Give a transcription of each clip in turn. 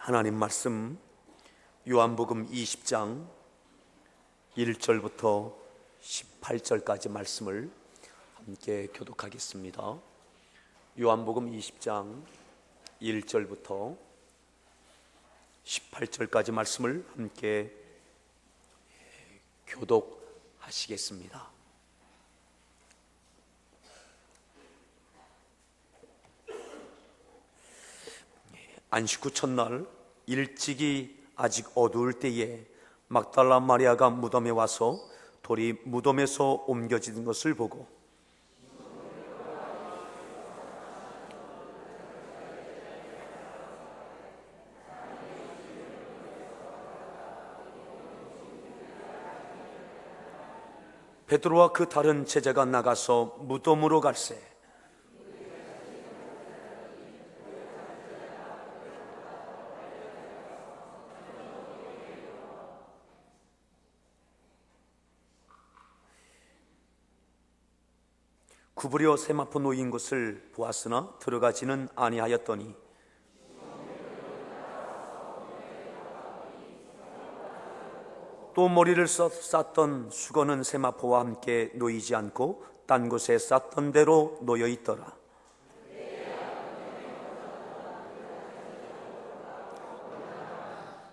하나님 말씀 요한복음 20장 1절부터 18절까지 말씀을 함께 교독하겠습니다. 요한복음 20장 1절부터 18절까지 말씀을 함께 교독하시겠습니다. 안식 후 첫날 일찍이 아직 어두울 때에 막달라 마리아가 무덤에 와서 돌이 무덤에서 옮겨지는 것을 보고 베드로와 그 다른 제자가 나가서 무덤으로 갈새 구부려 세마포 놓인 것을 보았으나 들어가지는 아니하였더니 또 머리를 쌌던 수건은 세마포와 함께 놓이지 않고 딴 곳에 쌌던 대로 놓여 있더라.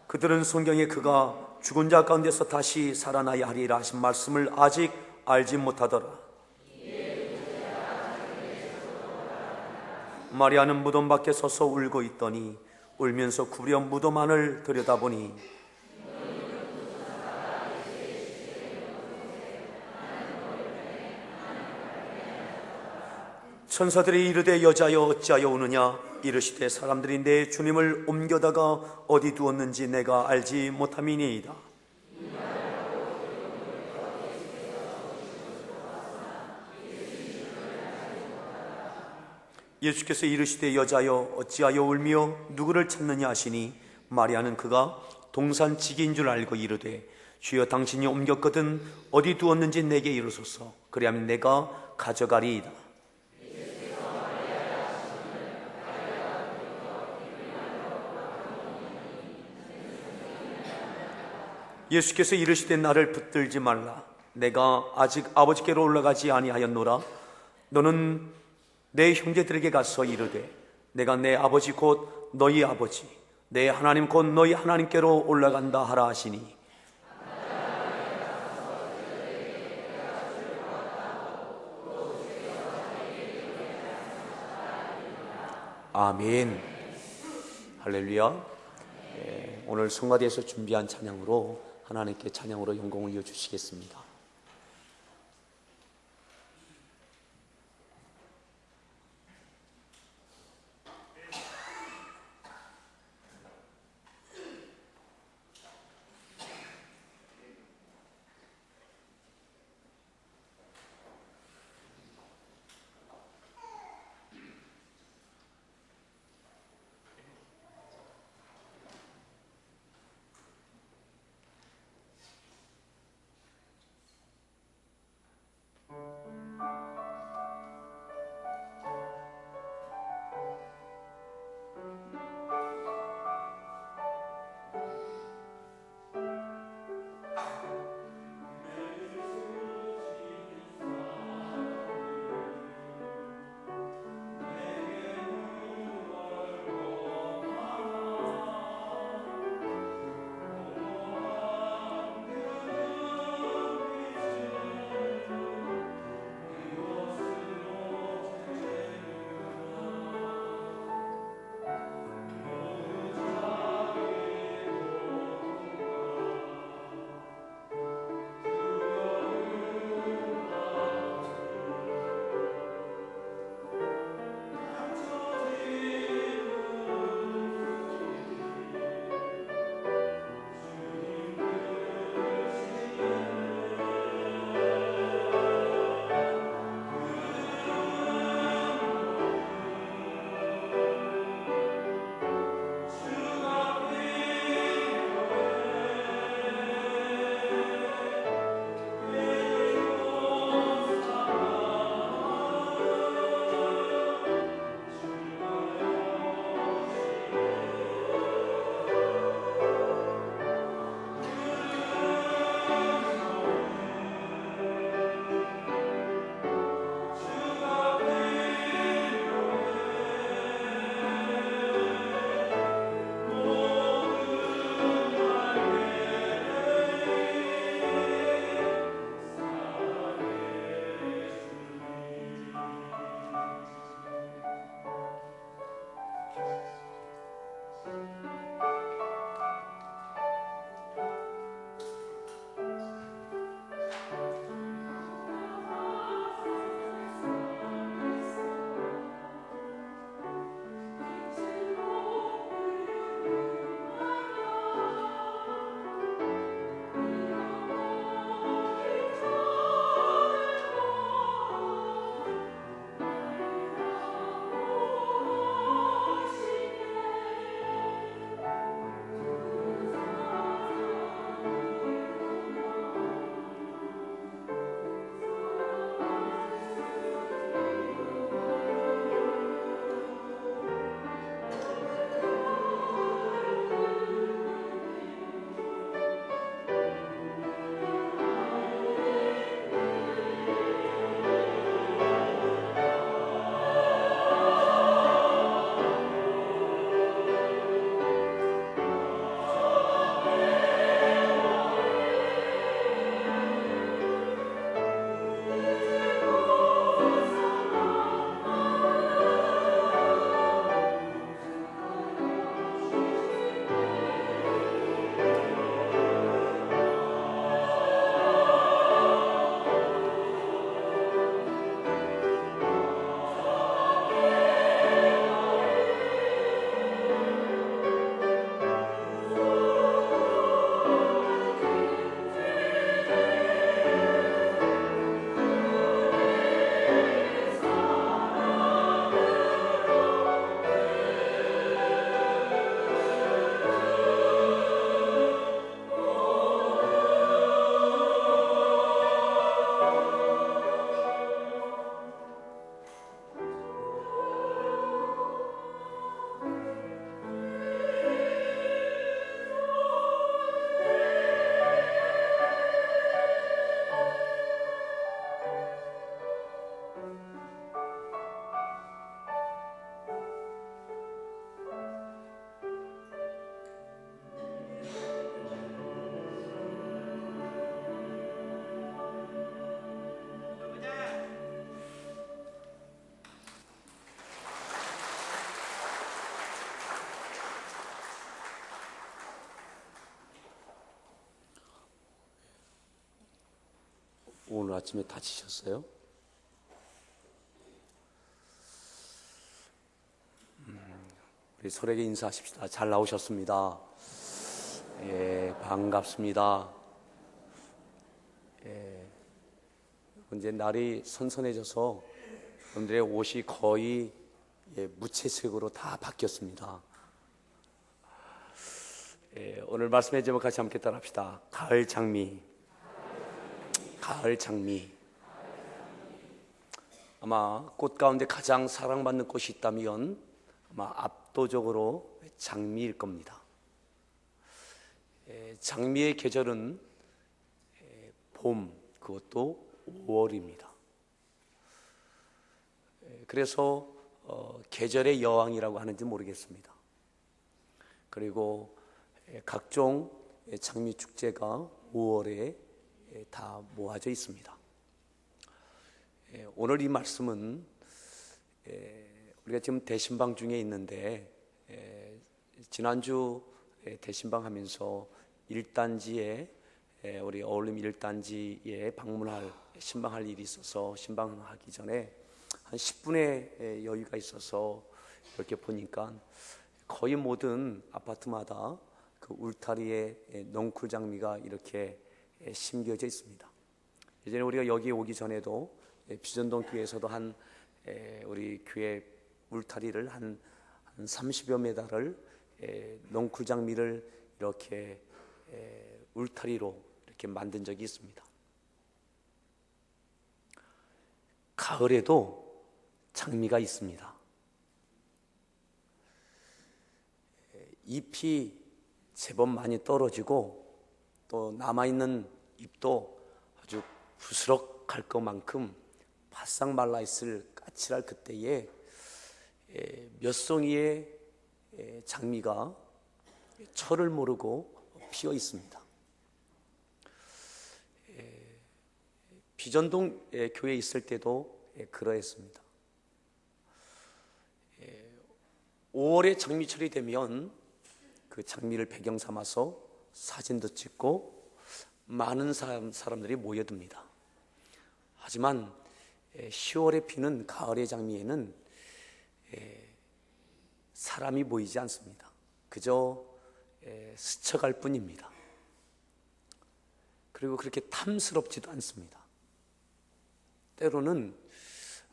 그들은 성경에 그가 죽은 자 가운데서 다시 살아나야 하리라 하신 말씀을 아직 알지 못하더라. 마리아는 무덤 밖에 서서 울고 있더니 울면서 구부려 무덤 안을 들여다보니 천사들이 이르되 여자여 어찌하여 우느냐 이르시되 사람들이 내 주님을 옮겨다가 어디 두었는지 내가 알지 못함이니이다. 예수께서 이르시되 여자여 어찌하여 울며 누구를 찾느냐 하시니 마리아는 그가 동산지기인 줄 알고 이르되 주여 당신이 옮겼거든 어디 두었는지 내게 이르소서 그리하면 내가 가져가리이다. 예수께서 이르시되 나를 붙들지 말라 내가 아직 아버지께로 올라가지 아니하였노라. 너는 내 형제들에게 가서 이르되 내가 내 아버지 곧 너희 아버지 내 하나님 곧 너희 하나님께로 올라간다 하라 하시니 아멘. 할렐루야. 오늘 성가대에서 준비한 찬양으로 하나님께 찬양으로 영광을 이어주시겠습니다. 오늘 아침에 다치셨어요? 우리 서로에게 인사하십시다. 잘 나오셨습니다. 예, 반갑습니다. 예, 이제 날이 선선해져서 오늘의 옷이 거의 무채색으로 다 바뀌었습니다. 오늘 말씀의 제목 같이 함께 따라합시다. 가을 장미. 가을 장미. 아마 꽃 가운데 가장 사랑받는 꽃이 있다면 아마 압도적으로 장미일 겁니다. 장미의 계절은 봄, 그것도 5월입니다. 그래서 계절의 여왕이라고 하는지 모르겠습니다. 그리고 각종 장미 축제가 5월에 다 모아져 있습니다. 오늘 이 말씀은 우리가 지금 대신방 중에 있는데 지난주 대신방 하면서 1단지에 우리 어울림 1단지에 신방할 일이 있어서 신방하기 전에 한 10분의 여유가 있어서 이렇게 보니까 거의 모든 아파트마다 그 울타리에 넝쿨 장미가 이렇게 심겨져 있습니다. 예전에 우리가 여기 오기 전에도 비전동 교회에서도 우리 교회 울타리를 한 30여 메다를 넝쿨 장미를 이렇게 울타리로 이렇게 만든 적이 있습니다. 가을에도 장미가 있습니다. 잎이 제법 많이 떨어지고 또 남아있는 잎도 아주 부스럭할 것만큼 바싹 말라있을 까칠할 그때에 몇 송이의 장미가 철을 모르고 피어 있습니다. 비전동 교회에 있을 때도 그러했습니다. 5월에 장미철이 되면 그 장미를 배경 삼아서 사진도 찍고 많은 사람들이 모여듭니다. 하지만 10월에 피는 가을의 장미에는 사람이 보이지 않습니다. 그저 스쳐갈 뿐입니다. 그리고 그렇게 탐스럽지도 않습니다. 때로는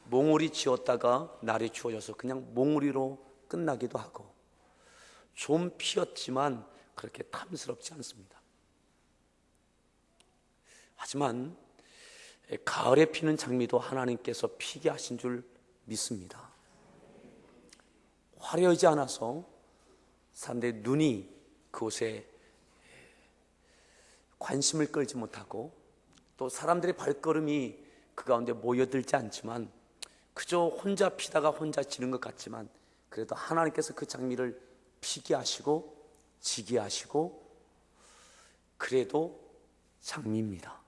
몽우리 지었다가 날이 추워져서 그냥 몽우리로 끝나기도 하고 좀 피었지만 그렇게 탐스럽지 않습니다. 하지만 가을에 피는 장미도 하나님께서 피게 하신 줄 믿습니다. 화려하지 않아서 사람들의 눈이 그곳에 관심을 끌지 못하고 또 사람들의 발걸음이 그 가운데 모여들지 않지만 그저 혼자 피다가 혼자 지는 것 같지만 그래도 하나님께서 그 장미를 피게 하시고 지게 하시고 그래도 장미입니다.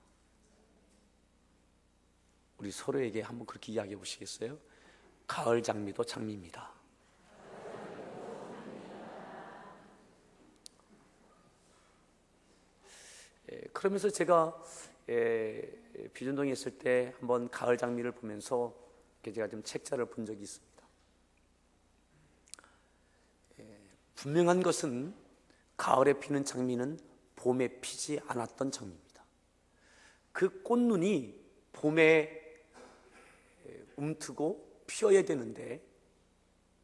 우리 서로에게 한번 그렇게 이야기해 보시겠어요? 가을 장미도 장미입니다. 그러면서 제가 비전동에 있을 때 한번 가을 장미를 보면서 제가 좀 책자를 본 적이 있습니다. 분명한 것은 가을에 피는 장미는 봄에 피지 않았던 장미입니다. 그 꽃눈이 봄에 움트고 피어야 되는데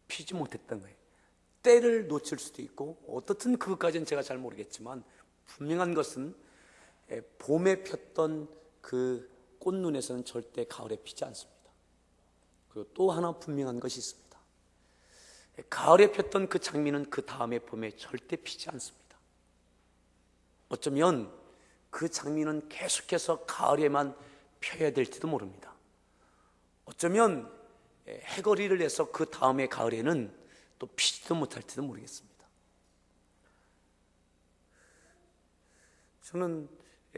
피지 못했던 거예요. 때를 놓칠 수도 있고 어떻든 그것까지는 제가 잘 모르겠지만 분명한 것은 봄에 폈던 그 꽃눈에서는 절대 가을에 피지 않습니다. 그리고 또 하나 분명한 것이 있습니다. 가을에 폈던 그 장미는 그 다음에 봄에 절대 피지 않습니다. 어쩌면 그 장미는 계속해서 가을에만 펴야 될지도 모릅니다. 어쩌면 해거리를 내서 그 다음에 가을에는 또 피지도 못할지도 모르겠습니다. 저는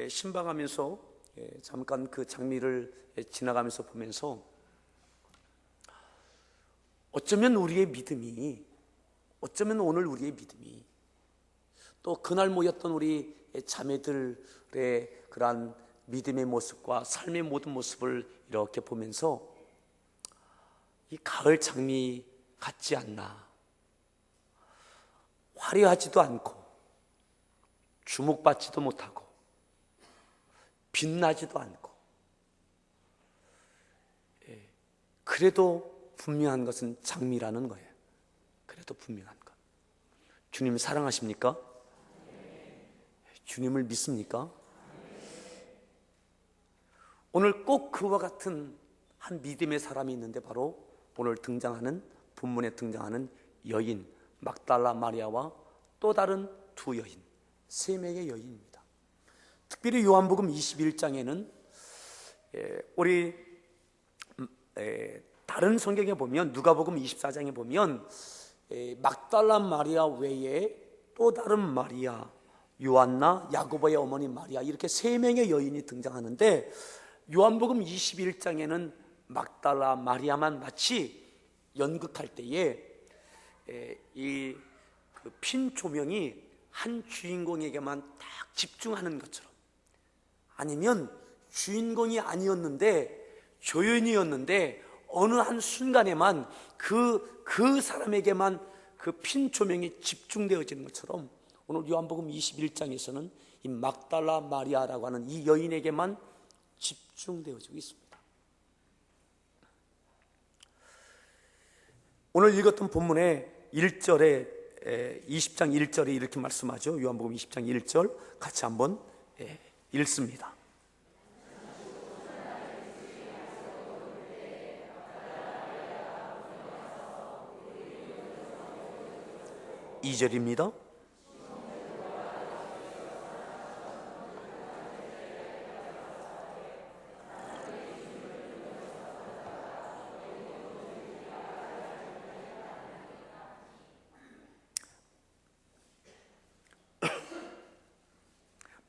신방하면서 잠깐 그 장미를 지나가면서 보면서 어쩌면 우리의 믿음이, 어쩌면 오늘 우리의 믿음이 또 그날 모였던 우리 자매들의 그러한 믿음의 모습과 삶의 모든 모습을 이렇게 보면서 이 가을 장미 같지 않나, 화려하지도 않고 주목받지도 못하고 빛나지도 않고, 그래도 분명한 것은 장미라는 거예요. 그래도 분명한 것. 주님 사랑하십니까? 주님을 믿습니까? 오늘 꼭 그와 같은 한 믿음의 사람이 있는데, 바로 오늘 등장하는, 본문에 등장하는 여인 막달라 마리아와 또 다른 두 여인, 세 명의 여인입니다. 특별히 요한복음 21장에는 우리 다른 성경에 보면, 누가복음 24장에 보면 막달라 마리아 외에 또 다른 마리아, 요한나, 야고보의 어머니 마리아, 이렇게 세 명의 여인이 등장하는데, 요한복음 21장에는 막달라 마리아만 마치 연극할 때에 이 핀 조명이 한 주인공에게만 딱 집중하는 것처럼, 아니면 주인공이 아니었는데 조연이었는데 어느 한 순간에만 그 사람에게만 그 핀 조명이 집중되어지는 것처럼, 오늘 요한복음 21장에서는 이 막달라 마리아라고 하는 이 여인에게만 집중되어지고 있습니다. 오늘 읽었던 본문의 1절에 20장 1절에 이렇게 말씀하죠. 요한복음 20장 1절 같이 한번 읽습니다. 이 절입니다.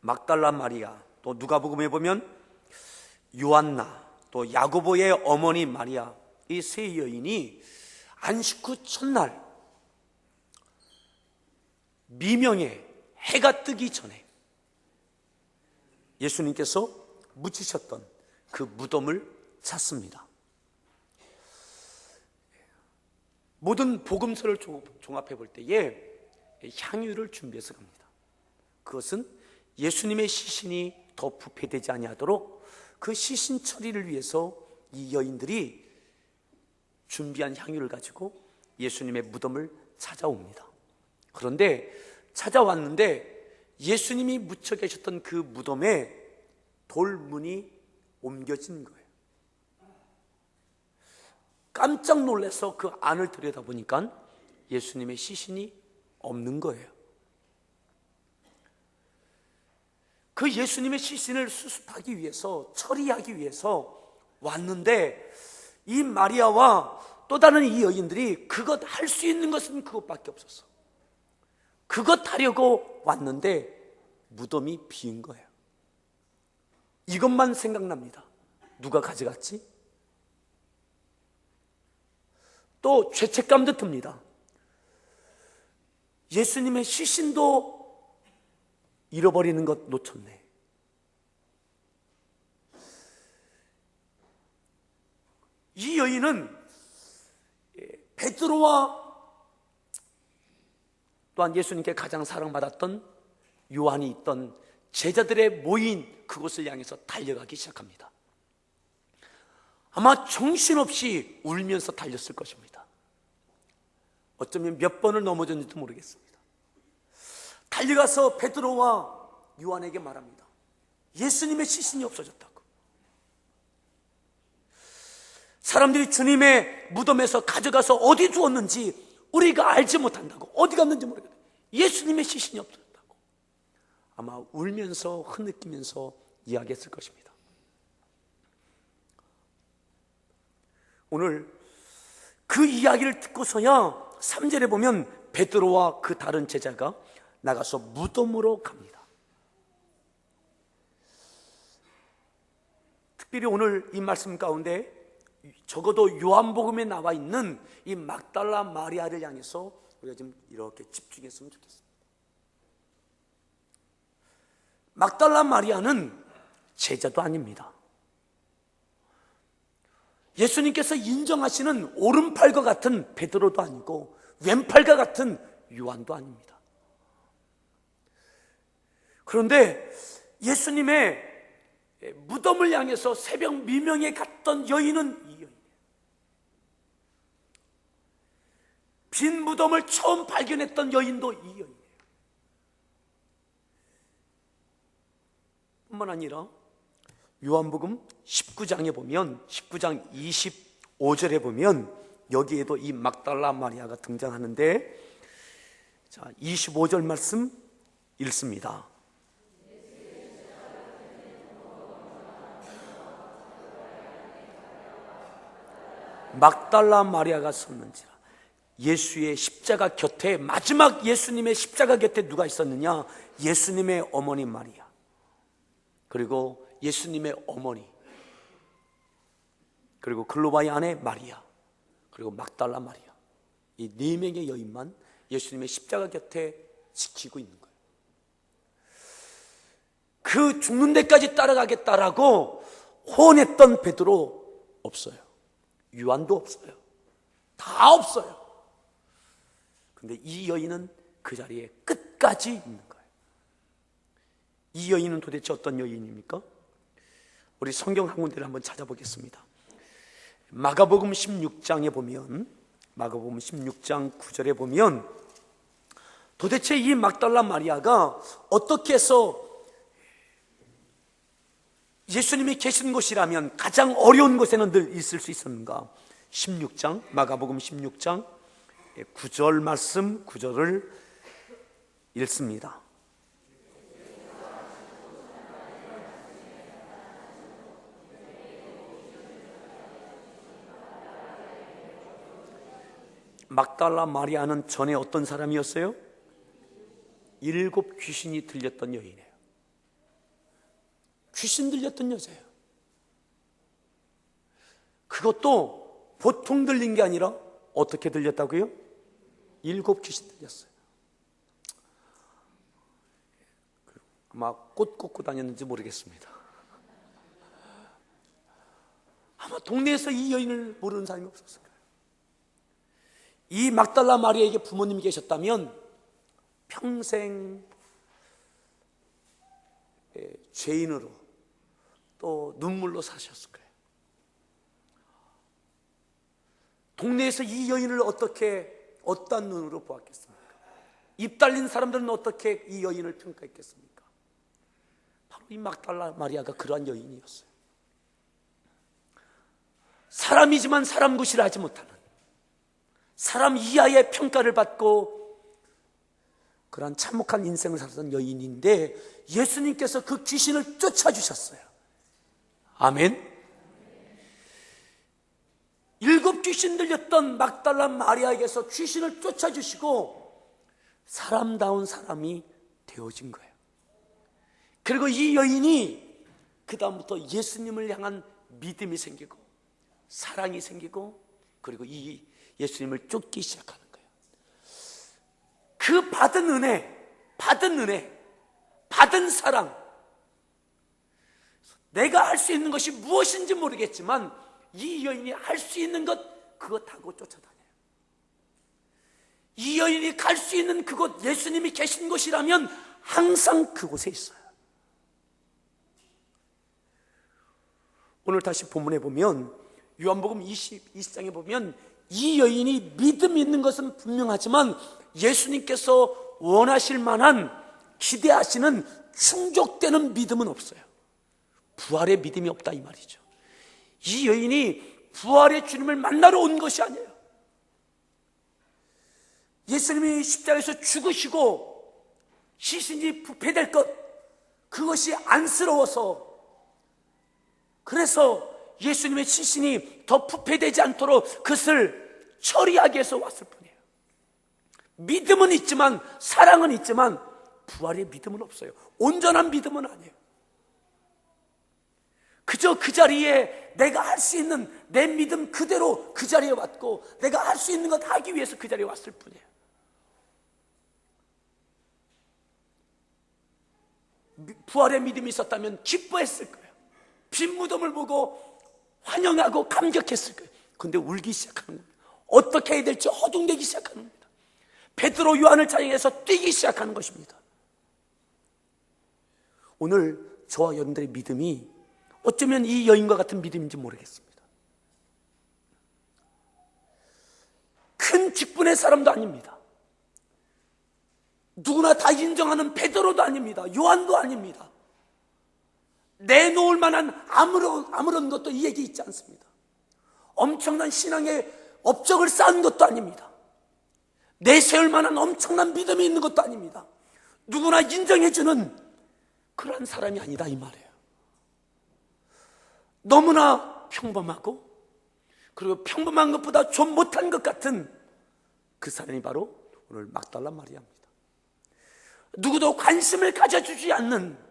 막달라 마리아, 또 누가복음에 보면 요한나, 또 야고보의 어머니 마리아, 이 세 여인이 안식 후 첫날 미명에 해가 뜨기 전에 예수님께서 묻히셨던 그 무덤을 찾습니다. 모든 복음서를 종합해 볼 때에 향유를 준비해서 갑니다. 그것은 예수님의 시신이 더 부패되지 아니하도록 그 시신 처리를 위해서 이 여인들이 준비한 향유를 가지고 예수님의 무덤을 찾아옵니다. 그런데 찾아왔는데 예수님이 묻혀 계셨던 그 무덤에 돌문이 옮겨진 거예요. 깜짝 놀라서 그 안을 들여다보니까 예수님의 시신이 없는 거예요. 그 예수님의 시신을 수습하기 위해서, 처리하기 위해서 왔는데, 이 마리아와 또 다른 이 여인들이 그것 할 수 있는 것은 그것밖에 없었어. 그것 하려고 왔는데 무덤이 비인 거예요. 이것만 생각납니다. 누가 가져갔지? 또 죄책감도 듭니다. 예수님의 시신도 잃어버리는 것 놓쳤네. 이 여인은 베드로와 또한 예수님께 가장 사랑받았던 요한이 있던 제자들의 모인 그곳을 향해서 달려가기 시작합니다. 아마 정신없이 울면서 달렸을 것입니다. 어쩌면 몇 번을 넘어졌는지도 모르겠습니다. 달려가서 베드로와 요한에게 말합니다. 예수님의 시신이 없어졌다고. 사람들이 주님의 무덤에서 가져가서 어디 두었는지 우리가 알지 못한다고. 어디 갔는지 모르겠다. 예수님의 시신이 없어졌다고. 아마 울면서 흐느끼면서 이야기했을 것입니다. 오늘 그 이야기를 듣고서야 3절에 보면 베드로와 그 다른 제자가 나가서 무덤으로 갑니다. 특별히 오늘 이 말씀 가운데 적어도 요한복음에 나와 있는 이 막달라 마리아를 향해서 우리가 좀 이렇게 집중했으면 좋겠습니다. 막달라 마리아는 제자도 아닙니다. 예수님께서 인정하시는 오른팔과 같은 베드로도 아니고 왼팔과 같은 요한도 아닙니다. 그런데 예수님의 무덤을 향해서 새벽 미명에 갔던 여인은 이 여인이에요. 빈 무덤을 처음 발견했던 여인도 이 여인이에요. 뿐만 아니라 요한복음 19장에 보면 19장 25절에 보면 여기에도 이 막달라 마리아가 등장하는데, 자, 25절 말씀 읽습니다. 막달라 마리아가 섰는지라. 예수의 십자가 곁에, 마지막 예수님의 십자가 곁에 누가 있었느냐? 예수님의 어머니 마리아, 그리고 예수님의 어머니, 그리고 글로바의 아내 마리아, 그리고 막달라 마리아, 이 네 명의 여인만 예수님의 십자가 곁에 지키고 있는 거예요. 그 죽는 데까지 따라가겠다라고 호언했던 베드로 없어요. 요한도 없어요. 다 없어요. 근데 이 여인은 그 자리에 끝까지 있는 거예요. 이 여인은 도대체 어떤 여인입니까? 우리 성경 한 군데를 한번 찾아보겠습니다. 마가복음 16장에 보면, 마가복음 16장 9절에 보면 도대체 이 막달라 마리아가 어떻게 해서 예수님이 계신 곳이라면 가장 어려운 곳에는 늘 있을 수 있었는가? 16장, 마가복음 16장 9절 말씀, 9절을 읽습니다. 막달라 마리아는 전에 어떤 사람이었어요? 7 귀신이 들렸던 여인이에요. 귀신 들렸던 여자예요. 그것도 보통 들린 게 아니라 어떻게 들렸다고요? 7 귀신 들렸어요. 아마 꽃 꽂고 다녔는지 모르겠습니다. 아마 동네에서 이 여인을 모르는 사람이 없었을 거예요. 이 막달라 마리아에게 부모님이 계셨다면 평생 죄인으로 또 눈물로 사셨을 거예요. 동네에서 이 여인을 어떻게, 어떤 눈으로 보았겠습니까? 입 달린 사람들은 어떻게 이 여인을 평가했겠습니까? 바로 이 막달라 마리아가 그러한 여인이었어요. 사람이지만 사람 굿이라 하지 못하는, 사람 이하의 평가를 받고 그러한 참혹한 인생을 살았던 여인인데 예수님께서 그 귀신을 쫓아주셨어요. 아멘. 7 귀신 들렸던 막달라 마리아에게서 귀신을 쫓아주시고 사람다운 사람이 되어진 거예요. 그리고 이 여인이 그 다음부터 예수님을 향한 믿음이 생기고 사랑이 생기고, 그리고 이 예수님을 쫓기 시작하는 거예요. 그 받은 은혜, 받은 사랑, 내가 할 수 있는 것이 무엇인지 모르겠지만 이 여인이 할 수 있는 것, 그것하고 쫓아다녀요. 이 여인이 갈 수 있는 그곳, 예수님이 계신 곳이라면 항상 그곳에 있어요. 오늘 다시 본문에 보면 요한복음 20장에 보면 이 여인이 믿음이 있는 것은 분명하지만 예수님께서 원하실 만한, 기대하시는 충족되는 믿음은 없어요. 부활의 믿음이 없다 이 말이죠. 이 여인이 부활의 주님을 만나러 온 것이 아니에요. 예수님이 십자가에서 죽으시고 시신이 부패될 것, 그것이 안쓰러워서, 그래서 예수님의 시신이 더 부패되지 않도록 그것을 처리하기 위해서 왔을 뿐이에요. 믿음은 있지만, 사랑은 있지만 부활의 믿음은 없어요. 온전한 믿음은 아니에요. 그저 그 자리에 내가 할 수 있는 내 믿음 그대로 그 자리에 왔고, 내가 할 수 있는 것 하기 위해서 그 자리에 왔을 뿐이에요. 부활의 믿음이 있었다면 기뻐했을 거예요. 빈 무덤을 보고 환영하고 감격했을 거예요. 근데 울기 시작하는 겁니다. 어떻게 해야 될지 허둥대기 시작하는 겁니다. 베드로 요한을 찬양해서 뛰기 시작하는 것입니다. 오늘 저와 여러분들의 믿음이 어쩌면 이 여인과 같은 믿음인지 모르겠습니다. 큰 직분의 사람도 아닙니다. 누구나 다 인정하는 베드로도 아닙니다. 요한도 아닙니다. 내놓을 만한 아무런 것도 이 얘기 있지 않습니다. 엄청난 신앙의 업적을 쌓은 것도 아닙니다. 내세울 만한 엄청난 믿음이 있는 것도 아닙니다. 누구나 인정해주는 그런 사람이 아니다 이 말이에요. 너무나 평범하고, 그리고 평범한 것보다 좀 못한 것 같은 그 사람이 바로 오늘 막달라 마리아입니다. 누구도 관심을 가져주지 않는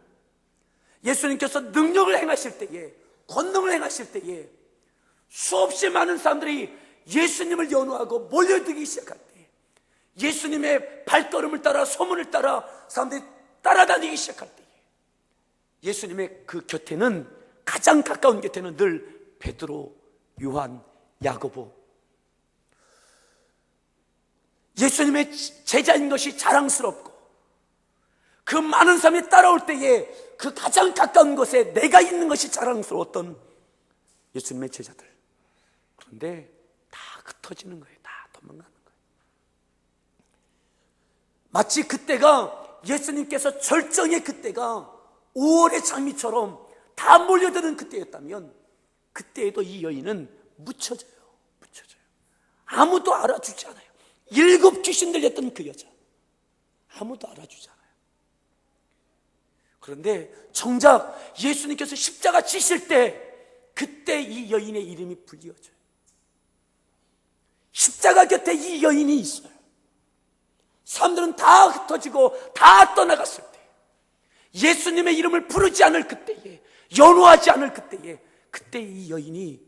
예수님께서 능력을 행하실 때에, 권능을 행하실 때에 수없이 많은 사람들이 예수님을 연호하고 몰려들기 시작할 때, 예수님의 발걸음을 따라 소문을 따라 사람들이 따라다니기 시작할 때, 예수님의 그 곁에는, 가장 가까운 곁에는 늘 베드로, 요한, 야고보, 예수님의 제자인 것이 자랑스럽고, 그 많은 사람이 따라올 때에 그 가장 가까운 곳에 내가 있는 것이 자랑스러웠던 예수님의 제자들. 그런데 다 흩어지는 거예요. 다 도망가는 거예요. 마치 그때가, 예수님께서 절정의 그때가 5월의 장미처럼 다 몰려드는 그때였다면, 그때에도 이 여인은 묻혀져요. 아무도 알아주지 않아요. 7 귀신 들렸던 그 여자, 아무도 알아주지 않아요. 그런데 정작 예수님께서 십자가 지실 때, 그때 이 여인의 이름이 불리워져요. 십자가 곁에 이 여인이 있어요. 사람들은 다 흩어지고 다 떠나갔을 때, 예수님의 이름을 부르지 않을 그때에, 연호하지 않을 그때에, 그때 이 여인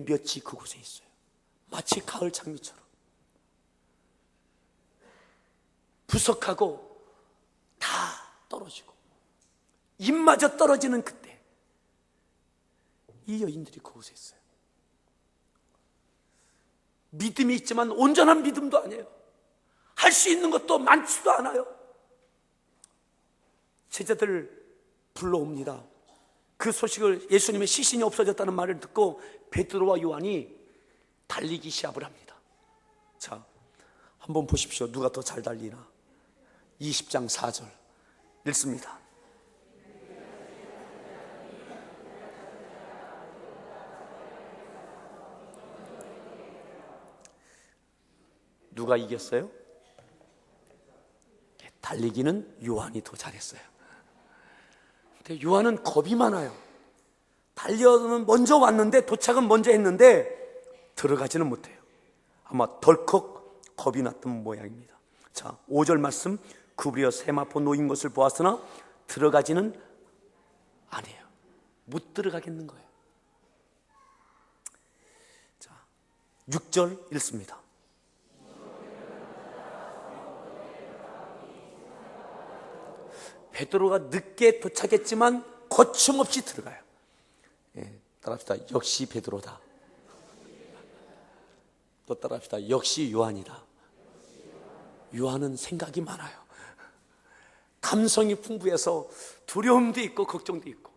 몇이 그곳에 있어요. 마치 가을 장미처럼 부석하고 다 떨어지고 입마저 떨어지는 그때, 이 여인들이 그곳에 있어요. 믿음이 있지만 온전한 믿음도 아니에요. 할 수 있는 것도 많지도 않아요. 제자들을 불러옵니다. 그 소식을, 예수님의 시신이 없어졌다는 말을 듣고 베드로와 요한이 달리기 시합을 합니다. 자, 한번 보십시오. 누가 더 잘 달리나. 20장 4절 읽습니다. 누가 이겼어요? 달리기는 요한이 더 잘했어요. 근데 요한은 겁이 많아요. 달려는 먼저 왔는데, 도착은 먼저 했는데 들어가지는 못해요. 아마 덜컥 겁이 났던 모양입니다. 자, 5절 말씀. 구부려 세마포 놓인 것을 보았으나 들어가지는 아니에요. 못 들어가겠는 거예요. 자, 6절 읽습니다. 베드로가 늦게 도착했지만 거침없이 들어가요. 따라합시다. 역시 베드로다. 또 따라합시다. 역시 요한이다. 요한은 생각이 많아요. 감성이 풍부해서 두려움도 있고 걱정도 있고.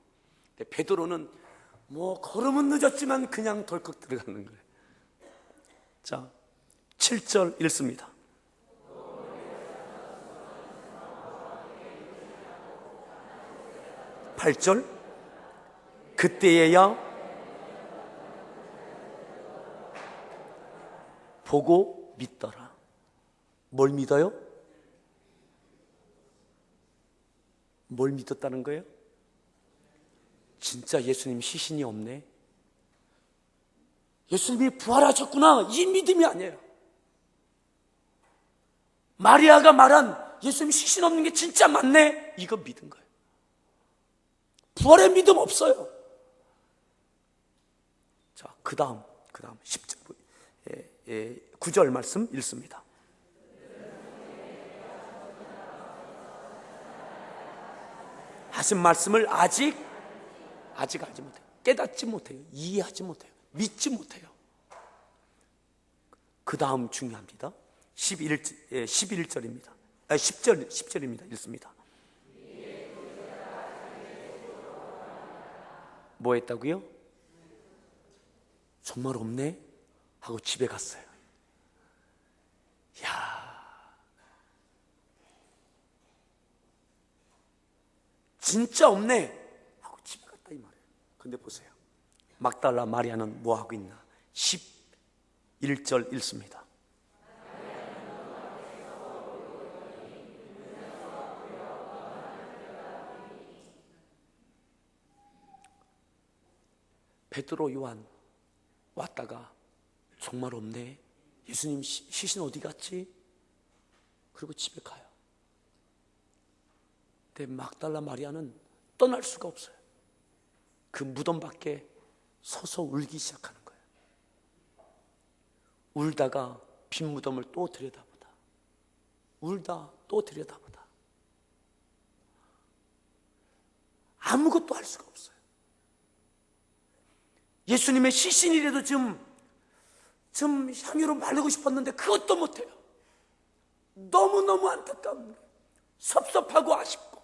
근데 베드로는 뭐 걸음은 늦었지만 그냥 덜컥 들어가는 거예요. 자, 7절 읽습니다. 팔절 그때에야 보고 믿더라. 뭘 믿어요? 뭘 믿었다는 거예요? 진짜 예수님 시신이 없네, 예수님이 부활하셨구나, 이 믿음이 아니에요. 마리아가 말한 예수님 시신 없는 게 진짜 맞네, 이거 믿은 거예요. 부활의 믿음 없어요. 자, 그 다음 10절, 9절 말씀 읽습니다. 하신 말씀을 아직 아직 알지 못해요. 깨닫지 못해요. 이해하지 못해요. 믿지 못해요. 그 다음 중요합니다. 11절입니다. 10절입니다. 읽습니다. 뭐 했다고요? 정말 없네? 하고 집에 갔어요. 야, 진짜 없네? 하고 집에 갔다 이 말이에요. 근데 보세요. 막달라 마리아는 뭐 하고 있나? 11절 읽습니다. 베드로, 요한 왔다가 정말 없네. 예수님 시신 어디 갔지? 그리고 집에 가요. 근데 막달라 마리아는 떠날 수가 없어요. 그 무덤 밖에 서서 울기 시작하는 거예요. 울다가 빈 무덤을 또 들여다보다, 울다 또 들여다보다, 아무것도 할 수가 없어요. 예수님의 시신이라도 좀 향유로 바르고 싶었는데 그것도 못해요. 너무너무 안타까운 거예요. 섭섭하고 아쉽고.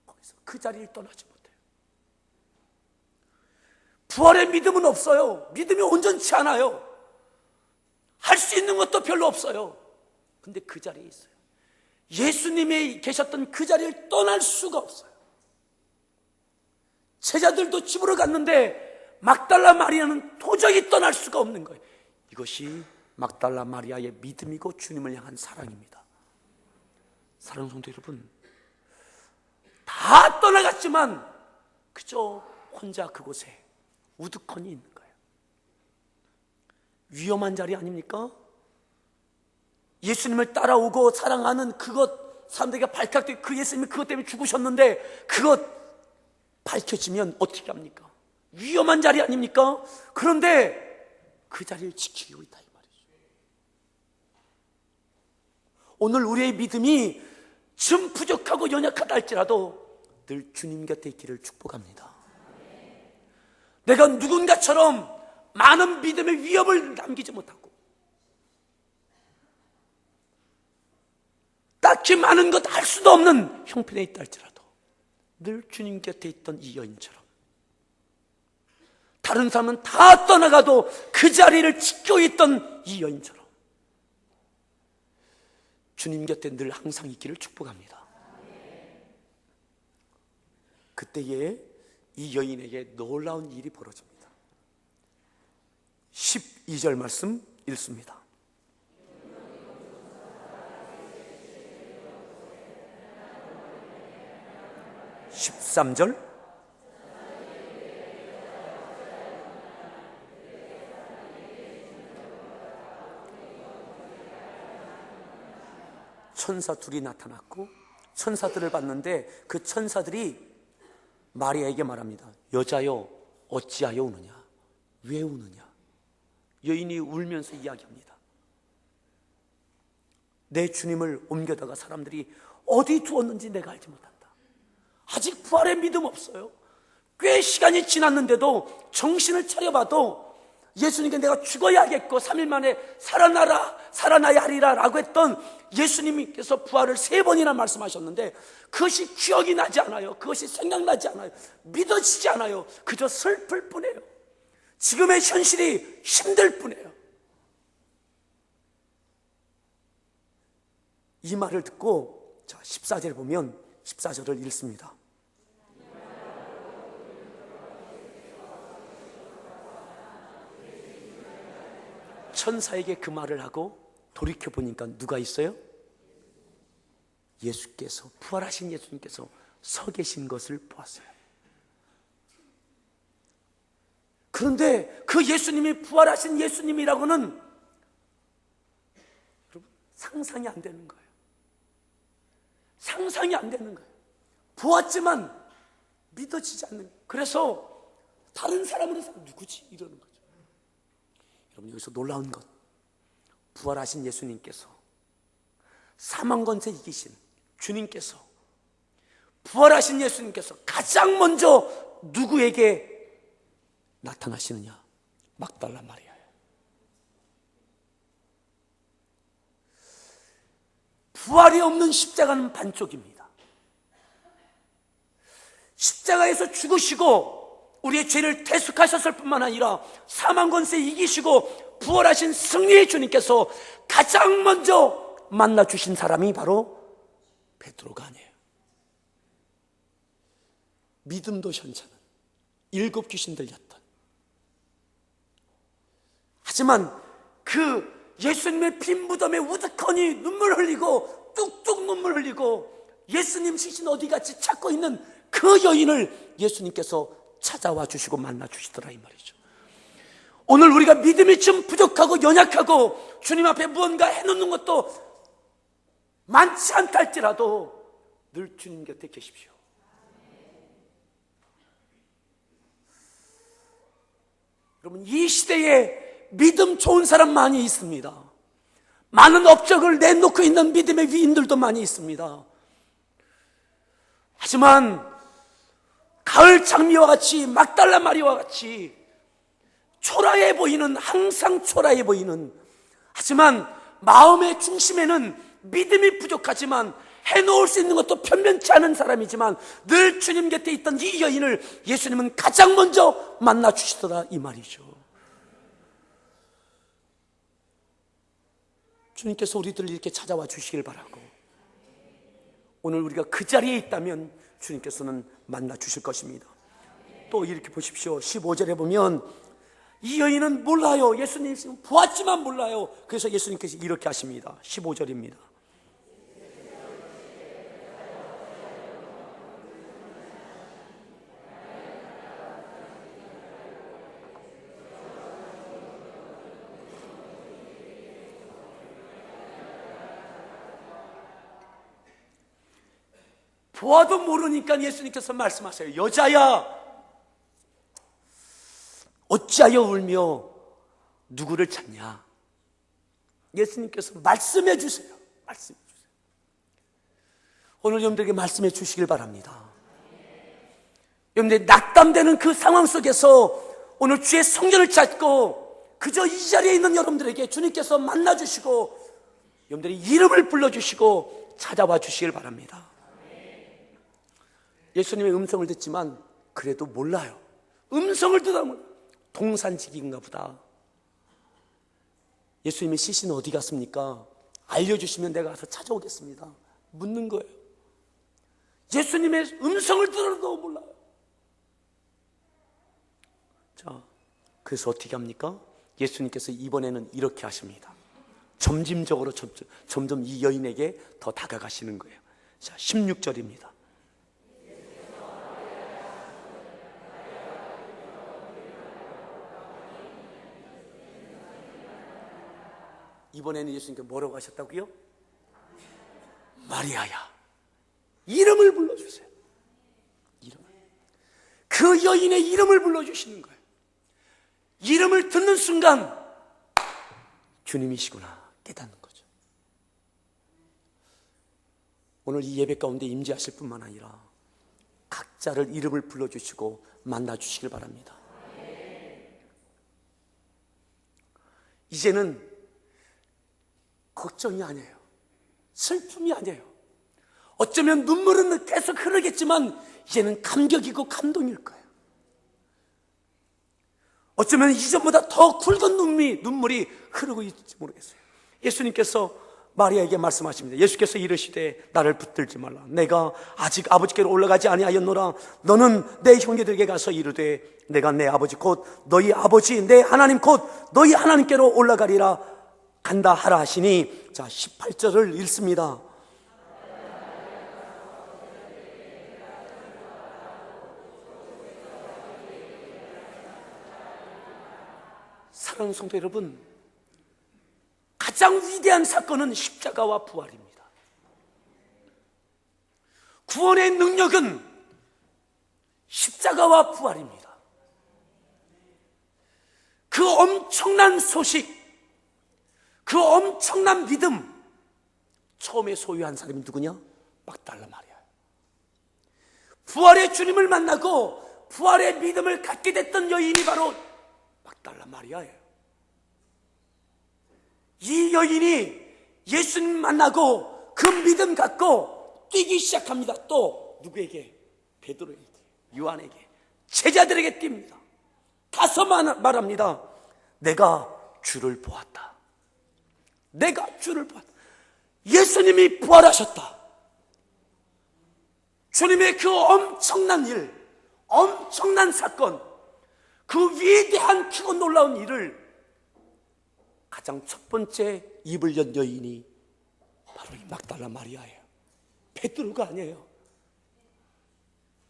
거기서 그 자리를 떠나지 못해요. 부활의 믿음은 없어요. 믿음이 온전치 않아요. 할 수 있는 것도 별로 없어요. 근데 그 자리에 있어요. 예수님이 계셨던 그 자리를 떠날 수가 없어요. 제자들도 집으로 갔는데 막달라 마리아는 도저히 떠날 수가 없는 거예요. 이것이 막달라 마리아의 믿음이고 주님을 향한 사랑입니다. 사랑하는 성도 여러분, 다 떠나갔지만 그저 혼자 그곳에 우두커니 있는 거예요. 위험한 자리 아닙니까? 예수님을 따라오고 사랑하는 그것, 사람들에게 발칵되고 그 예수님이 그것 때문에 죽으셨는데 그것 밝혀지면 어떻게 합니까? 위험한 자리 아닙니까? 그런데 그 자리를 지키고 있다 이 말이죠. 오늘 우리의 믿음이 좀 부족하고 연약하다 할지라도 늘 주님 곁에 있기를 축복합니다. 내가 누군가처럼 많은 믿음의 위협을 남기지 못하고 딱히 많은 것 할 수도 없는 형편에 있다 할지라도 늘 주님 곁에 있던 이 여인처럼 다른 사람은 다 떠나가도 그 자리를 지키고 있던 이 여인처럼 주님 곁에 늘 항상 있기를 축복합니다. 그때에 이 여인에게 놀라운 일이 벌어집니다. 12절 말씀 읽습니다. (13절) 천사 둘이 나타났고 천사들을 봤는데 그 천사들이 마리아에게 말합니다. 여자여 어찌하여 우느냐? 왜 우느냐? 여인이 울면서 이야기합니다. 내 주님을 옮겨다가 사람들이 어디 두었는지 내가 알지 못한다. 아직 부활의 믿음 없어요. 꽤 시간이 지났는데도 정신을 차려봐도 예수님께 내가 죽어야겠고 3일 만에 살아나야 하리라 라고 했던 예수님께서 부활을 3번이나 말씀하셨는데 그것이 기억이 나지 않아요. 그것이 생각나지 않아요. 믿어지지 않아요. 그저 슬플 뿐이에요. 지금의 현실이 힘들 뿐이에요. 이 말을 듣고 자 14절 보면 14절을 읽습니다. 천사에게 그 말을 하고 돌이켜보니까 누가 있어요? 예수께서, 부활하신 예수님께서 서 계신 것을 보았어요. 그런데 그 예수님이 부활하신 예수님이라고는 여러분 상상이 안 되는 거예요. 상상이 안 되는 거예요. 보았지만 믿어지지 않는 거예요. 그래서 다른 사람으로서 누구지? 이러는 거죠. 여러분 여기서 놀라운 것, 부활하신 예수님께서 사망 권세 이기신 주님께서 부활하신 예수님께서 가장 먼저 누구에게 나타나시느냐? 막달라 마리아예요. 부활이 없는 십자가는 반쪽입니다. 십자가에서 죽으시고 우리의 죄를 대속하셨을 뿐만 아니라 사망 권세 이기시고 부활하신 승리의 주님께서 가장 먼저 만나주신 사람이 바로 베드로가 아니에요. 믿음도 현찮은 7 귀신 들렸던, 하지만 그 예수님의 빈 무덤에 우두커니 눈물 흘리고 뚝뚝 눈물 흘리고 예수님 시신 어디 갔지 찾고 있는 그 여인을 예수님께서 찾아와 주시고 만나 주시더라 이 말이죠. 오늘 우리가 믿음이 좀 부족하고 연약하고 주님 앞에 무언가 해놓는 것도 많지 않다 할지라도 늘 주님 곁에 계십시오. 여러분, 이 시대에 믿음 좋은 사람 많이 있습니다. 많은 업적을 내놓고 있는 믿음의 위인들도 많이 있습니다. 하지만 가을 장미와 같이 막달라 마리아와 같이 초라해 보이는, 항상 초라해 보이는, 하지만 마음의 중심에는 믿음이 부족하지만 해놓을 수 있는 것도 편변치 않은 사람이지만 늘 주님 곁에 있던 이 여인을 예수님은 가장 먼저 만나 주시더라 이 말이죠. 주님께서 우리들을 이렇게 찾아와 주시길 바라고, 오늘 우리가 그 자리에 있다면 주님께서는 만나 주실 것입니다. 또 이렇게 보십시오. 15절에 보면 이 여인은 몰라요. 예수님 보았지만 몰라요. 그래서 예수님께서 이렇게 하십니다. 15절입니다. 보아도 모르니까 예수님께서 말씀하세요. 여자야, 어찌하여 울며 누구를 찾냐? 예수님께서 말씀해 주세요. 말씀해 주세요. 오늘 여러분들에게 말씀해 주시길 바랍니다. 여러분들 낙담되는 그 상황 속에서 오늘 주의 성전을 찾고 그저 이 자리에 있는 여러분들에게 주님께서 만나 주시고 여러분들의 이름을 불러주시고 찾아와 주시길 바랍니다. 예수님의 음성을 듣지만 그래도 몰라요. 음성을 듣다 보면 동산지기인가 보다. 예수님의 시신은 어디 갔습니까? 알려주시면 내가 가서 찾아오겠습니다. 묻는 거예요. 예수님의 음성을 들어도 몰라요. 자, 그래서 어떻게 합니까? 예수님께서 이번에는 이렇게 하십니다. 점진적으로 점점 이 여인에게 더 다가가시는 거예요. 자, 16절입니다. 이번에는 예수님께 뭐라고 하셨다고요? 마리아야, 이름을 불러주세요. 이름을. 그 여인의 이름을 불러주시는 거예요. 이름을 듣는 순간 주님이시구나 깨닫는 거죠. 오늘 이 예배 가운데 임재하실 뿐만 아니라 각자를 이름을 불러주시고 만나주시길 바랍니다. 이제는 걱정이 아니에요. 슬픔이 아니에요. 어쩌면 눈물은 계속 흐르겠지만 이제는 감격이고 감동일 거예요. 어쩌면 이전보다 더 굵은 눈물이 흐르고 있을지 모르겠어요. 예수님께서 마리아에게 말씀하십니다. 예수께서 이르시되 나를 붙들지 말라. 내가 아직 아버지께로 올라가지 아니하였노라. 너는 내 형제들에게 가서 이르되 내가 내 아버지 곧 너희 아버지 내 하나님 곧 너희 하나님께로 올라가리라 간다 하라 하시니, 자 18절을 읽습니다. 사랑하는 성도 여러분, 가장 위대한 사건은 십자가와 부활입니다. 구원의 능력은 십자가와 부활입니다. 그 엄청난 소식, 그 엄청난 믿음, 처음에 소유한 사람이 누구냐? 막달라 마리아. 부활의 주님을 만나고 부활의 믿음을 갖게 됐던 여인이 바로 막달라 마리아예요. 이 여인이 예수님 만나고 그 믿음 갖고 뛰기 시작합니다. 또 누구에게? 베드로에게, 요한에게, 제자들에게 뜁니다. 가서 말합니다. 내가 주를 보았다. 내가 주를 보았다. 예수님이 부활하셨다. 주님의 그 엄청난 일, 엄청난 사건, 그 위대한 크고 놀라운 일을 가장 첫 번째 입을 연 여인이 바로 이 막달라 마리아예요. 베드로가 아니에요.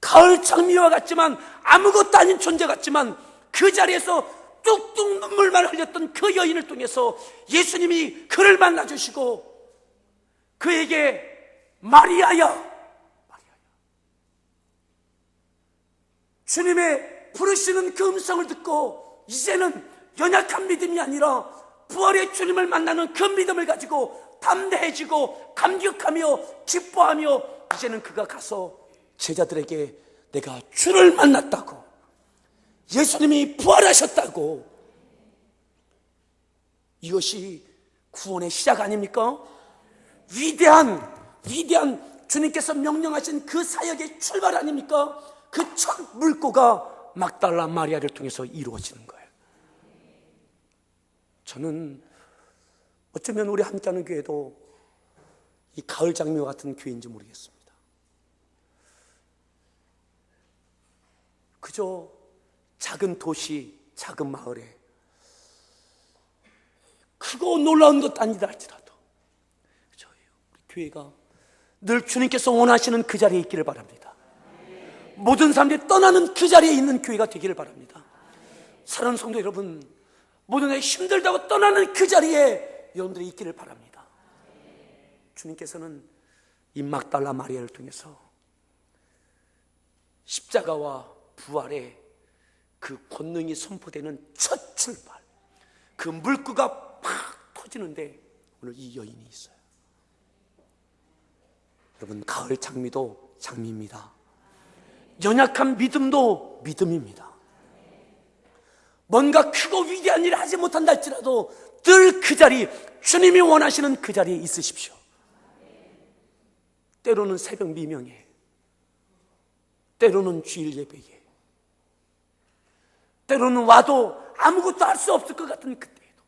가을 장미와 같지만 아무것도 아닌 존재 같지만 그 자리에서 뚝뚝 눈물만 흘렸던 그 여인을 통해서 예수님이 그를 만나주시고 그에게 마리아야, 주님의 부르시는 그 음성을 듣고 이제는 연약한 믿음이 아니라 부활의 주님을 만나는 그 믿음을 가지고 담대해지고 감격하며 기뻐하며 이제는 그가 가서 제자들에게 내가 주를 만났다고, 예수님이 부활하셨다고, 이것이 구원의 시작 아닙니까? 위대한 주님께서 명령하신 그 사역의 출발 아닙니까? 그 첫 물꼬가 막달라 마리아를 통해서 이루어지는 거예요. 저는 어쩌면 우리 함께하는 교회도 이 가을 장미와 같은 교회인지 모르겠습니다. 그저 작은 도시, 작은 마을에 크고 놀라운 것 아니다 할지라도 우리 교회가 늘 주님께서 원하시는 그 자리에 있기를 바랍니다. 모든 사람들이 떠나는 그 자리에 있는 교회가 되기를 바랍니다. 사랑하는 성도 여러분, 모든 게 힘들다고 떠나는 그 자리에 여러분들이 있기를 바랍니다. 주님께서는 이 막달라 마리아를 통해서 십자가와 부활의 그 권능이 선포되는 첫 출발, 그 물구가 팍 터지는데 오늘 이 여인이 있어요. 여러분, 가을 장미도 장미입니다. 연약한 믿음도 믿음입니다. 뭔가 크고 위대한 일을 하지 못한다 할지라도 늘 그 자리, 주님이 원하시는 그 자리에 있으십시오. 때로는 새벽 미명에, 때로는 주일 예배에, 때로는 와도 아무것도 할 수 없을 것 같은 그때에도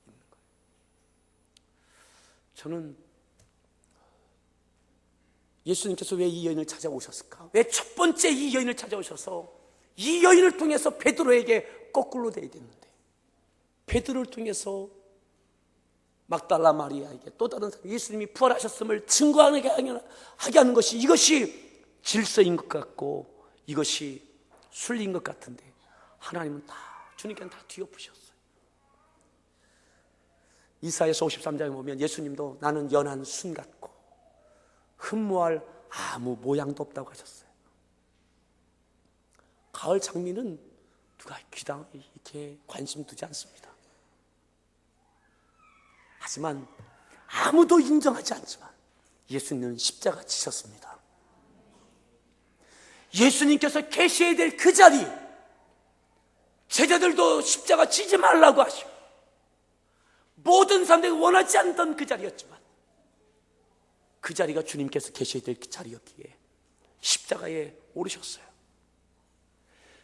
있는 거예요. 저는 예수님께서 왜 이 여인을 찾아오셨을까? 왜 첫 번째 이 여인을 찾아오셔서 이 여인을 통해서 베드로에게 거꾸로 돼야 되는데 베드로를 통해서 막달라 마리아에게 또 다른 사람, 예수님이 부활하셨음을 증거하게 하는 것이, 이것이 질서인 것 같고 이것이 순리인 것 같은데 하나님은 다, 주님께는 다 뒤엎으셨어요. 이사야서 53장에 보면 예수님도 나는 연한 순 같고 흠모할 아무 모양도 없다고 하셨어요. 가을 장미는 누가 귀당 이렇게 관심 두지 않습니다. 하지만 아무도 인정하지 않지만 예수님은 십자가 지셨습니다. 예수님께서 계셔야 될 그 자리, 제자들도 십자가 지지 말라고 하시고 모든 사람들이 원하지 않던 그 자리였지만 그 자리가 주님께서 계셔야 될 그 자리였기에 십자가에 오르셨어요.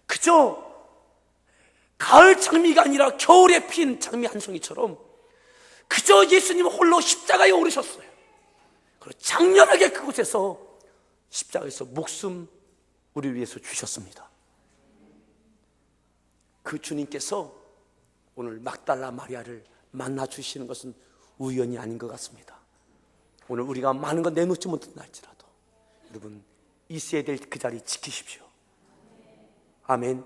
그저 가을 장미가 아니라 겨울에 핀 장미 한 송이처럼 그저 예수님 홀로 십자가에 오르셨어요. 그리고 장렬하게 그곳에서 십자가에서 목숨 우리를 위해서 주셨습니다. 그 주님께서 오늘 막달라 마리아를 만나 주시는 것은 우연이 아닌 것 같습니다. 오늘 우리가 많은 건 내놓지 못한다 할지라도 여러분 있어야 될 그 자리 지키십시오. 아멘.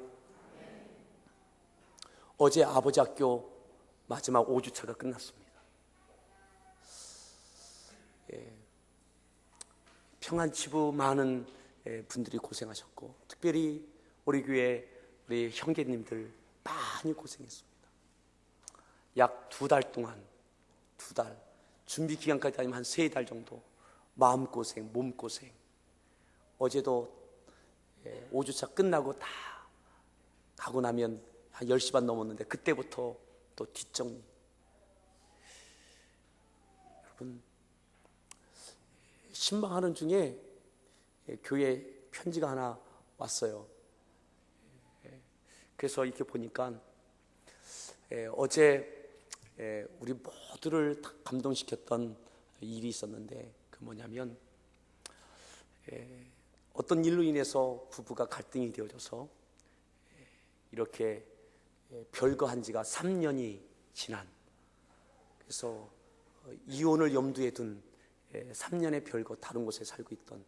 어제 아버지 학교 마지막 5주차가 끝났습니다. 평안치부 많은 분들이 고생하셨고 특별히 우리 교회 우리 형제님들 많이 고생했습니다. 약 2달 동안, 2달 준비 기간까지 아니면 한 3달 정도 마음고생, 몸고생. 어제도 5주차 끝나고 다 가고 나면 한 10시 반 넘었는데 그때부터 또 뒷정리. 여러분, 신방하는 중에 교회 편지가 하나 왔어요. 그래서 이렇게 보니까 어제 우리 모두를 다 감동시켰던 일이 있었는데, 그 뭐냐면 어떤 일로 인해서 부부가 갈등이 되어져서 이렇게 별거한 지가 3년이 지난, 그래서 이혼을 염두에 둔 3년의 별거 다른 곳에 살고 있던,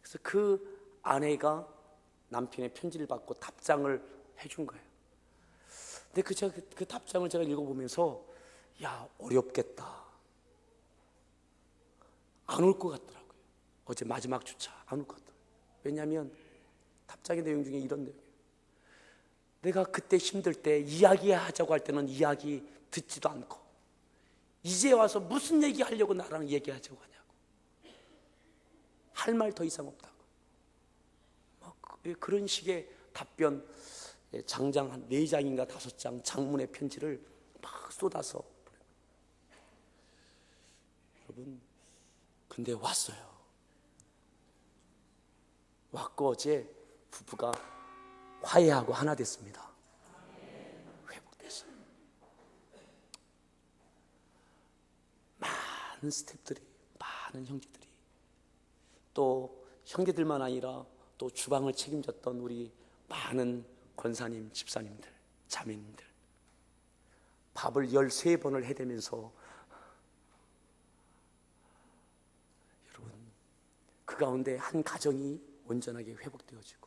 그래서 그 아내가 남편의 편지를 받고 답장을 해준 거예요. 근데 그 답장을 제가 읽어보면서 야, 어렵겠다, 안 올 것 같더라고요. 어제 마지막 주차 안 올 것 같더라고요. 왜냐하면 답장의 내용 중에 이런 내용이에요. 내가 그때 힘들 때 이야기하자고 할 때는 이야기 듣지도 않고, 이제 와서 무슨 얘기하려고 나랑 얘기하자고 하냐고, 할 말 더 이상 없다고, 그런 식의 답변, 장장 한 4장인가 5장 장문의 편지를 막 쏟아서. 여러분, 근데 왔어요. 왔고 어제 부부가 화해하고 하나 됐습니다. 회복됐어요. 많은 스태프들이, 많은 형제들이, 또 형제들만 아니라 또 주방을 책임졌던 우리 많은 권사님, 집사님들, 자매님들, 밥을 13번을 해대면서, 여러분, 그 가운데 한 가정이 온전하게 회복되어지고,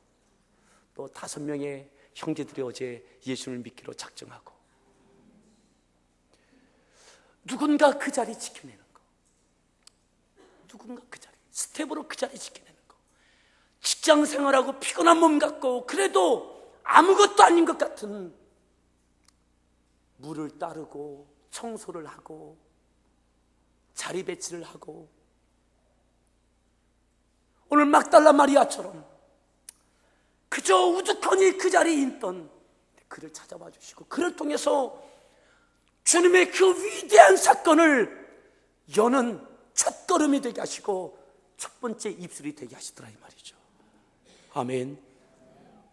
또 5명의 형제들이 어제 예수를 믿기로 작정하고, 누군가 그 자리 지켜내는 거, 누군가 그 자리, 스텝으로 그 자리 지켜내는 거. 직장 생활하고 피곤한 몸 같고 그래도 아무것도 아닌 것 같은, 물을 따르고 청소를 하고 자리 배치를 하고, 오늘 막달라 마리아처럼 그저 우두커니 그 자리에 있던 그를 찾아봐 주시고, 그를 통해서 주님의 그 위대한 사건을 여는 첫걸음이 되게 하시고 첫 번째 입술이 되게 하시더라, 이 말이죠. 아멘.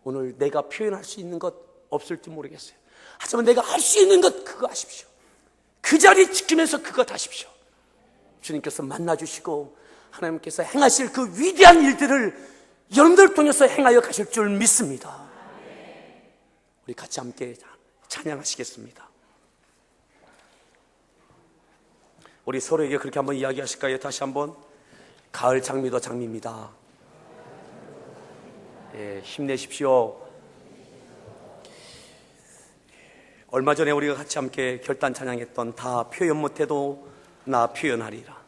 오늘 내가 표현할 수 있는 것 없을지 모르겠어요. 하지만 내가 할 수 있는 것 그거 하십시오. 그 자리 지키면서 그것 하십시오. 주님께서 만나주시고 하나님께서 행하실 그 위대한 일들을 여러분들 통해서 행하여 가실 줄 믿습니다. 우리 같이 함께 찬양하시겠습니다. 우리 서로에게 그렇게 한번 이야기하실까요? 다시 한번. 가을 장미도 장미입니다. 힘내십시오. 얼마 전에 우리가 같이 함께 결단 찬양했던 다 표현 못해도 나 표현하리라,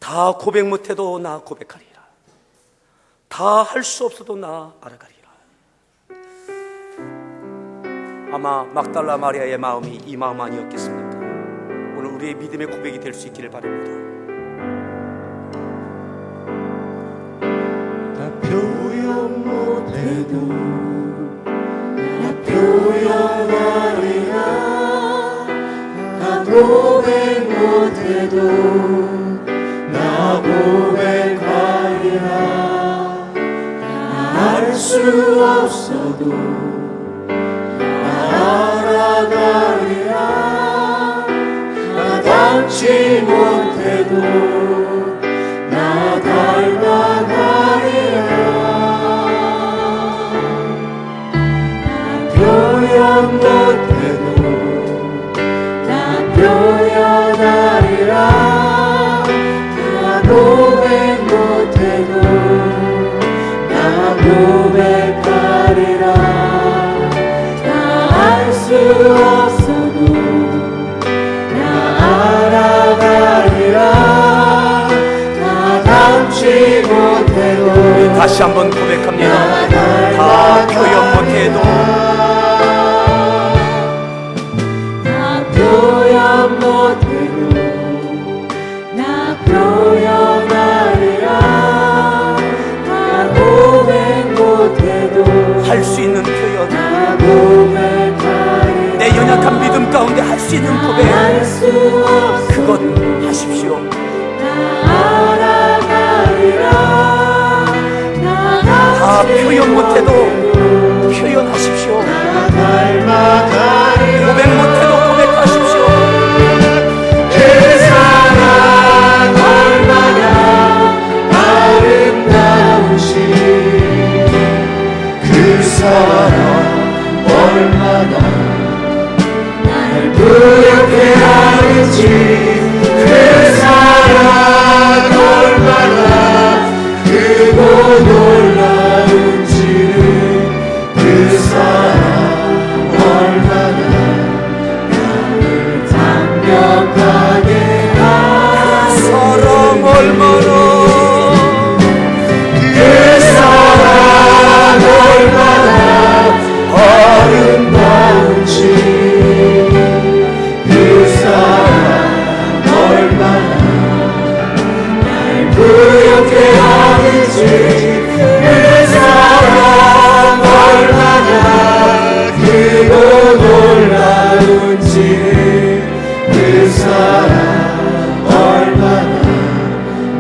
다 고백 못해도 나 고백하리라, 다 할 수 없어도 나 알아가리라. 아마 막달라 마리아의 마음이 이 마음 아니었겠습니까? 오늘 우리의 믿음의 고백이 될 수 있기를 바랍니다. 표현 못해도 나 표현하리라, 나 고백 못해도 나 고백하리라, 알 수 없어도 나 알아가리라, 나 닮지 못해도 나 닮아가리라, 표현 못해도 나 표현하리라, 나 고백 못해도 나 고백하리라, 나 알 수 없어도 나 알아가리라, 나 닮지 못해도. 다시 한번 고백합니다. 다 표현 못해도 표현 못해도 나 표현하리라, 나 고백 못해도 표현 못해도 표현하십시오. 고백 못해도 고백하십시오. 그 사랑 얼마나 아름다우시, 그 사랑 얼마나 날 부엽게 하는지, 그 사랑 얼마나 크고 놀라운지를, 그 사랑 얼마나 나를 담력하게 사랑 얼마나 그 사랑 얼마나 아름다운지, 그 사랑 얼마나 날 부엽게 하는지, 그 사랑 얼마나 크고 놀라운지, 그 사랑 얼마나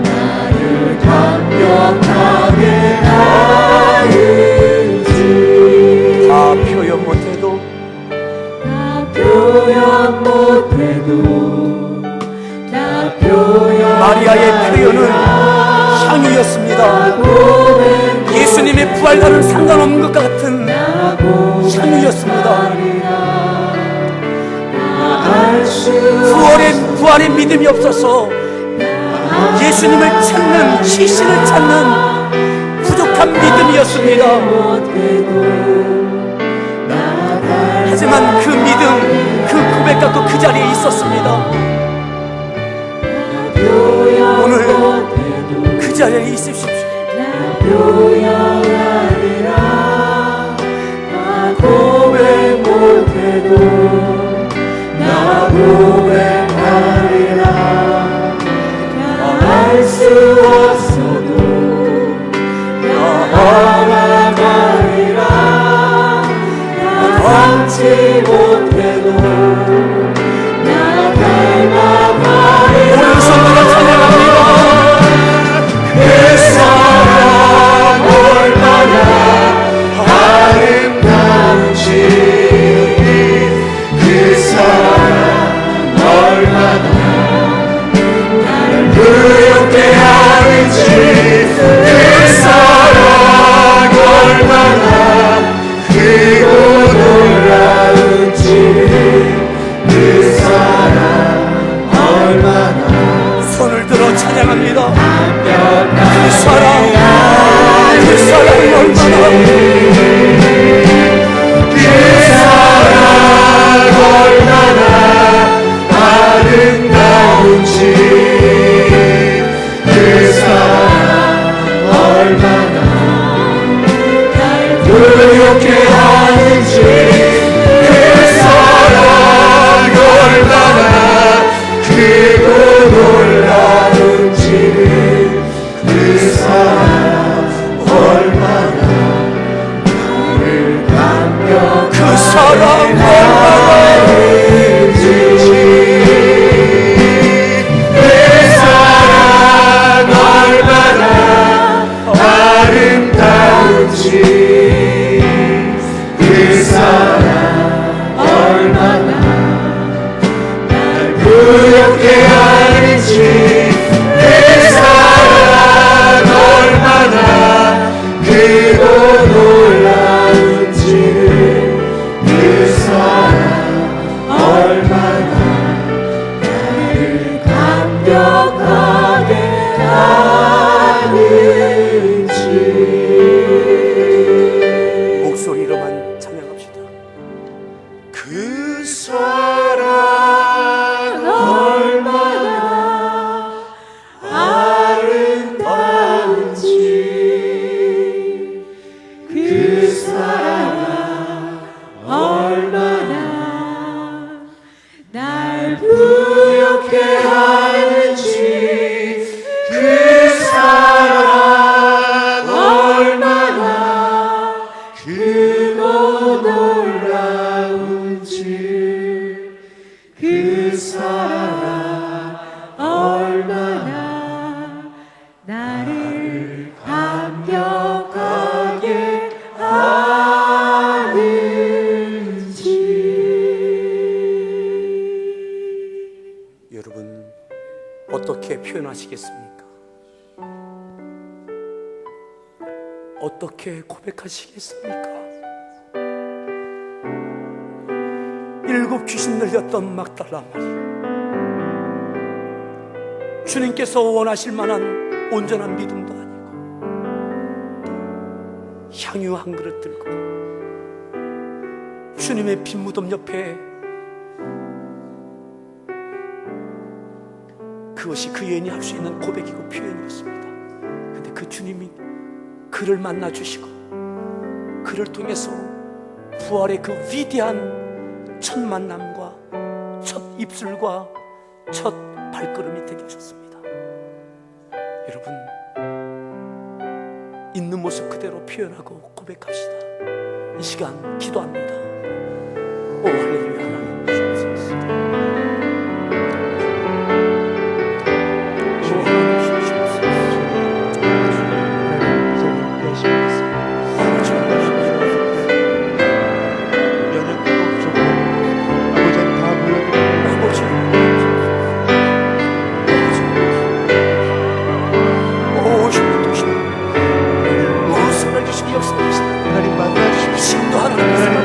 나를 감격하게 하는지. 다 표현 못해도 나 표현 못해도 나 표현 마리아의 표현은 향유였습니다. 예수님의 부활과는 상관없는 것 같은 향유였습니다. 부활의 믿음이 없어서 예수님을 찾는, 시신을 찾는 부족한 믿음이었습니다. 하지만 그 믿음, 그 고백 갖고 그 자리에 있었습니다. 오늘 그 자리에 있으십시오. 표현하리라. 나 고백 못해도 나 고백하리라. 나 알 수 없어도 나 알아가리라. 나 닮지 못해도 나 닮아가리라. 오른손으로 찬양합니다. 그 사랑 얼마나 아름다운지, 그 사랑 얼마나 나를 부엽게 하는지, 그 사랑 얼마나 크고 놀라운지, 그 사랑 얼마나 손을 들어 찬양합니다. 그 사랑, 그 사랑 얼마나, 그 사랑 얼마나 아름다운지, 그 사랑 얼마나 날 부엽게 하는지, 그 사랑 얼마나 크고 놀라운지, 그 사랑 얼마나 나를 고백하시겠습니까? 어떻게 고백하시겠습니까? 7 귀신 들렸던 막달라 마리아, 주님께서 원하실 만한 온전한 믿음도 아니고 향유 한 그릇 들고 주님의 빈무덤 옆에, 그것이 그 여인이 할 수 있는 고백이고 표현이었습니다. 근데 그 주님이 그를 만나 주시고 그를 통해서 부활의 그 위대한 첫 만남과 첫 입술과 첫 발걸음이 되게 하셨습니다. 여러분, 있는 모습 그대로 표현하고 고백합시다. 이 시간 기도합니다. 오 할렐루야. 하나님 주옵소서.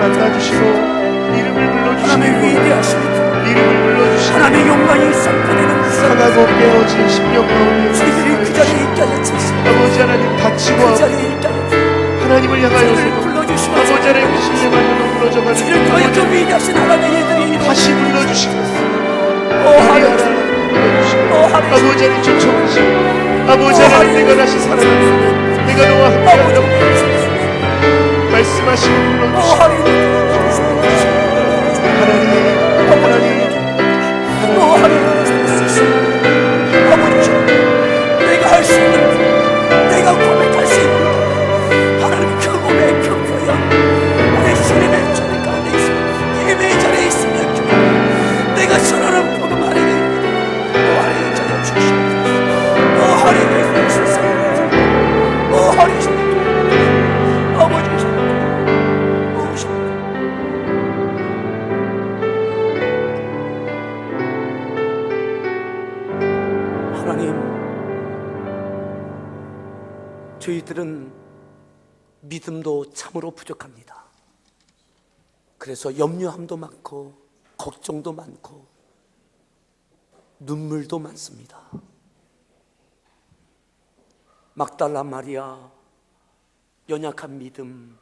만나주시고 이름을 불러주시고 하나님의 위대하십니다. 이름을 불러주시고 하나님의 영광이 선포되는 상하고 깨어진 심령 가운데 저희들이 그 자리에 있게 하여 주시고 아버지 하나님 다치고 그 자리에 있게 하여 주시고 하나님을 향하여서 저희를 불러주시고 아버지 하나님 신뢰만으로 무너져가는 저희를 통해 그 위대하신 하나님의 일들이 다시 불러주시고 오 하나님 하나님 불러주시고 오 하나님 아버지 하나님 쫓아오시고 아버지 하나님 내가 다시 살아난다, 내가 너와 함께한다고 말씀하시고 불러주시고 하나님 아버지, 내가 할 수 있는, 내가 고백할 수 있는 하나님 그 고백 경고야. 우리 주님의 자리 가운데 있으며 예배의 자리에 있으며 내가 전하는 복음 하나님의 하나님 자리에 주시옵소서. 하나님의 주옵소서. 하나님 아버지 하나님, 저희들은 믿음도 참으로 부족합니다. 그래서 염려함도 많고 걱정도 많고 눈물도 많습니다. 막달라 마리아, 연약한 믿음,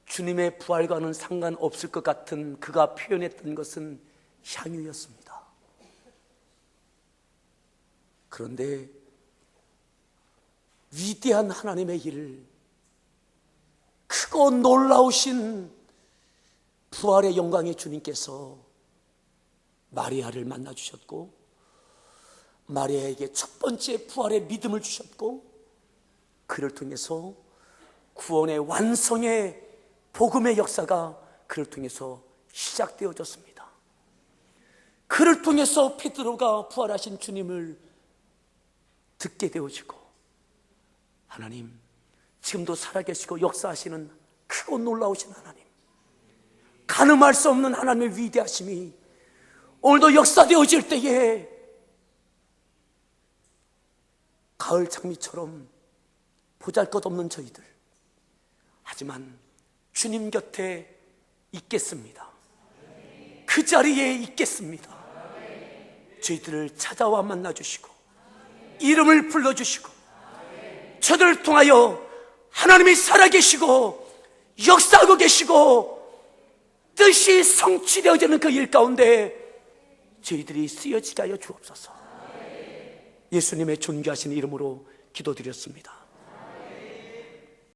주님의 부활과는 상관없을 것 같은 그가 표현했던 것은 향유였습니다. 그런데 위대한 하나님의 일을, 크고 놀라우신 부활의 영광의 주님께서 마리아를 만나 주셨고 마리아에게 첫 번째 부활의 믿음을 주셨고 그를 통해서 구원의 완성의 복음의 역사가 그를 통해서 시작되어졌습니다. 그를 통해서 베드로가 부활하신 주님을 듣게 되어지고, 하나님 지금도 살아계시고 역사하시는 크고 놀라우신 하나님, 가늠할 수 없는 하나님의 위대하심이 오늘도 역사되어질 때에 가을 장미처럼 보잘것없는 저희들, 하지만 주님 곁에 있겠습니다. 그 자리에 있겠습니다. 저희들을 찾아와 만나주시고 이름을 불러주시고 저들을 통하여 하나님이 살아계시고 역사하고 계시고 뜻이 성취되어지는 그 일 가운데 저희들이 쓰여지게 하여 주옵소서. 예수님의 존귀하신 이름으로 기도드렸습니다.